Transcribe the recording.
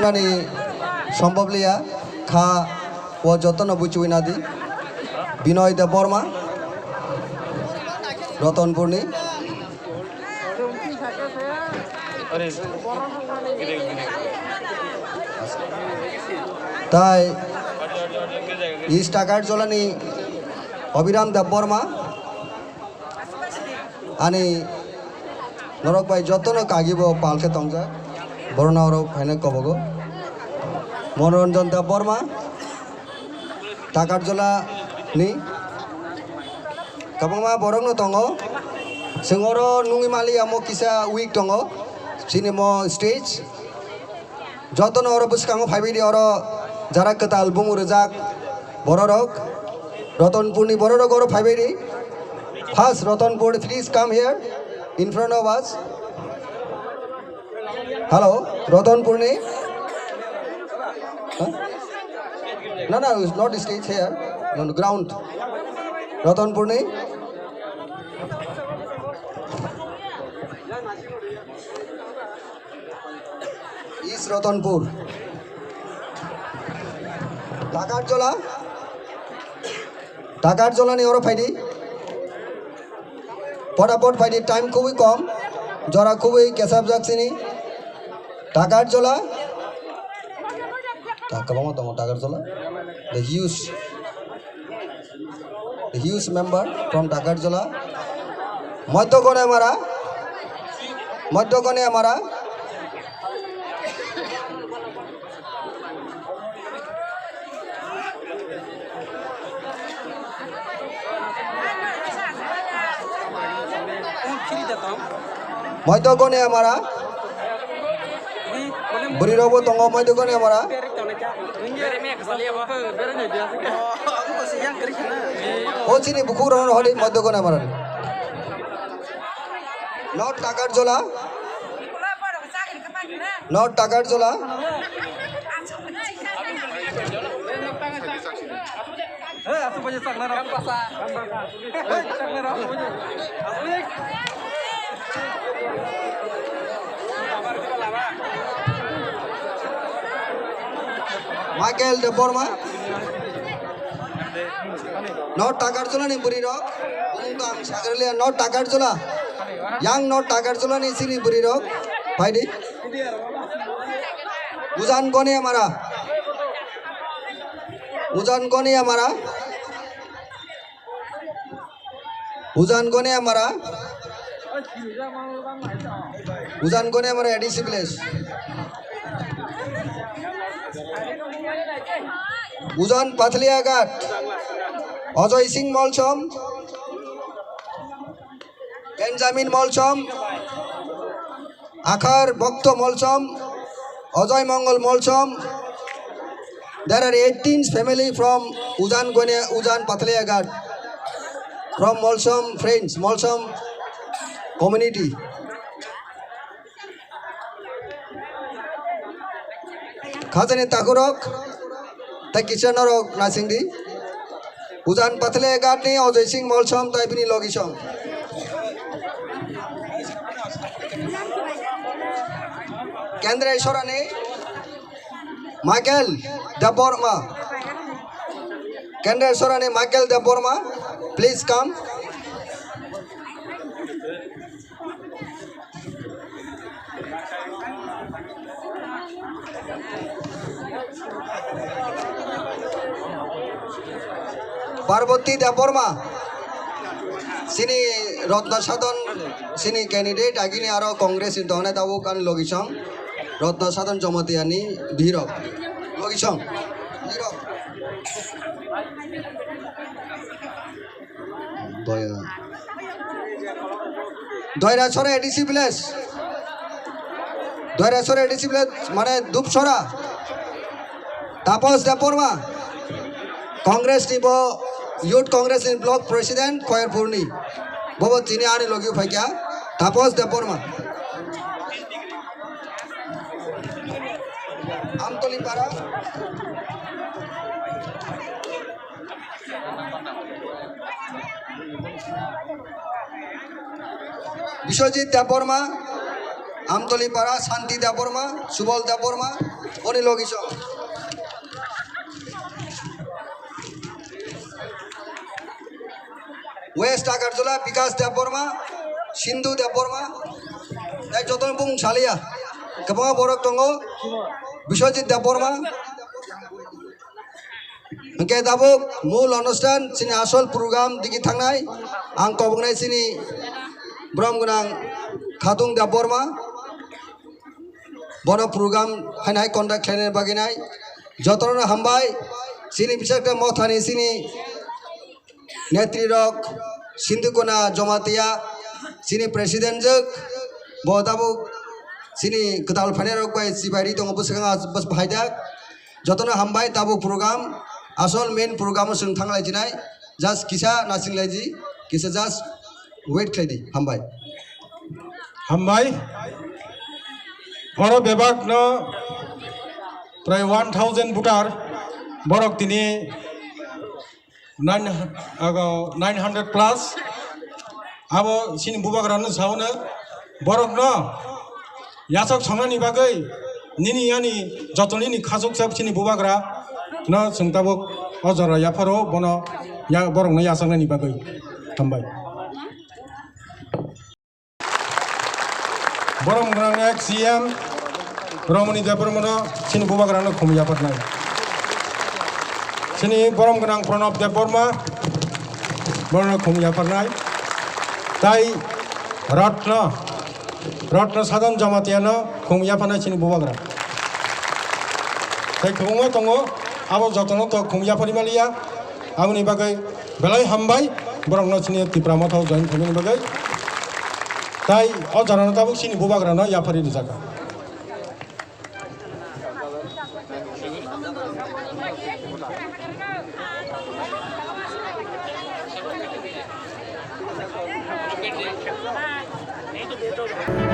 Buchani Somboblia Kha ও যতন বুচুইনাদি বিনয় দেব বর্মা রতনপুর্ণি তাই east আকার জলানি অবিরাম দেব বর্মা আনি নরক বাই যতন কাগিব পালকে তংজা বরনা অরক হেনে কবগো মনোরঞ্জন দেব Varma Takarjala ni kabangma borong no tongo singoro nungi mali amo kisa week tongo sini mo stage joto no oro buskango phaibidi oro jara ketal bungu rejak bororok Ratanpurni bororok oro phaibidi first Ratanpur please come here in front of us hello Ratanpurni huh? No, it's not the stage here. On the ground. Ratanpurni. East Ratanpur. Takarjola ni oro phaidi. Potapot phaidi time খুবই কম. জরা খুবই Xesspe যাচ্ছিনি. Takarjola. Takabama tomo Takarjola. The huge member from Takarjola. Madhyakone Amara. Madhyakone Amara. Burirobo tongo Madhyakone Amara. Hocini bukur hon holi Madhyakone Amara. Not Takarjola. Not Takarjola. Michael de Borma. Not Takarjola ni Burirok. Umtam Sagarlia not Takarjola. Young not Takarjola ni Siri Burirok. Paidi. Uzan Kone Amara. Uzan Kone Amara. Uzan Kone Amara. Uzan Kone Amara ADC place. Uzan Pathliagat. Ajoy Singh Molchom. Benjamin Molchom. Akhar Bhakto Molchom. Ajoy Mongol Molchom. There are 18 family from Uzan Pathliagat. From Molchom friends, Molchom community. Khazani Takurok. Ta Kishanorok Nasingdi. Uzan Pathliagat ni Ajoy Singh Molchom Taibini Logishom. Kendra Ishorane Michael de Borma. Kendra Ishorane Michael de Borma. Please come. Parvati de Borma. Sini Ratna Sadhan sini candidate agini aro Congress in Dona Tabu kan Logisham Ratna Sadhan Jamatiani Bhiro Logisham Bhiro Doira Sora ADC place mane Dupsora Tapos de Borma Congress nibo Youth Congress in Block President Koyarpurni Bobo Tini Ani Logi Fakya Tapos de Borma Amtoli Para Bishojit de Borma Amtoli Para Santi de Borma Subal de Borma Oni logi song. West Agartala, Vikas Deborma, Sindhu Deborma, এক যতন বুং সালিয়া গোबां বরক दङ বিশ্বজিৎ দেববর্মা ओंके दाबो मूल अनुष्ठान सिनि आसल programme दिगि थांनाय आं कबंनाय सिनि ब्रह्म गोनां खादुं देबबर्मा बनो प्रग्राम हायनाय कन्डाक्ट खालामनाय बागिनाय जतन हामबाय सिनि बिसाखा मथानि सिनि नेत्री रक सिन्धुकना जमातिया सिनि प्रेसिडेंट जक बदाबो सिनि गदाल फाने रक बाय सिबारि दङ बसगां बस भाइदा जतन हामबाय दाबो प्रग्राम आसल मेन प्रग्राम जों थांलायदिनाय जास्ट किसा नासिंलायदि किसा जास्ट वेट खालायदि हामबाय बर' बेबाग न प्राय 1000 भोटार बरक दिनै 900 प्लस अब सिनि बुबाग्रानो सावनो बरक न यासक संनानि बागै निनि यानि जतनिनि खाजक साब सिनि बुबाग्रा न जोंताबो अजरा याफारो बनो या बरक न यासंनानि बागै हामबाय बरम ग्रांग सीएम रमणी देबबर्मा सिनि बुबाग्रानो खुमिया पटनाय सिनि बरम ग्रांग प्रणब देबबर्मा बरनो खुमिया पटनाय ताई रत्न साधन जमातियानो खुमिया पटनाय सिनि बुबाग्रा ताई खुमो दङ आबो जतन तो खुमिया परिमालिया आबनि बागै बेलाय हामबाय बरनो सिनि तिप्रामथाव जइन खुमिनि बागै ताई अजारानो ताबुक सिनि बुबाग्रानो याफारि जागा Thank you.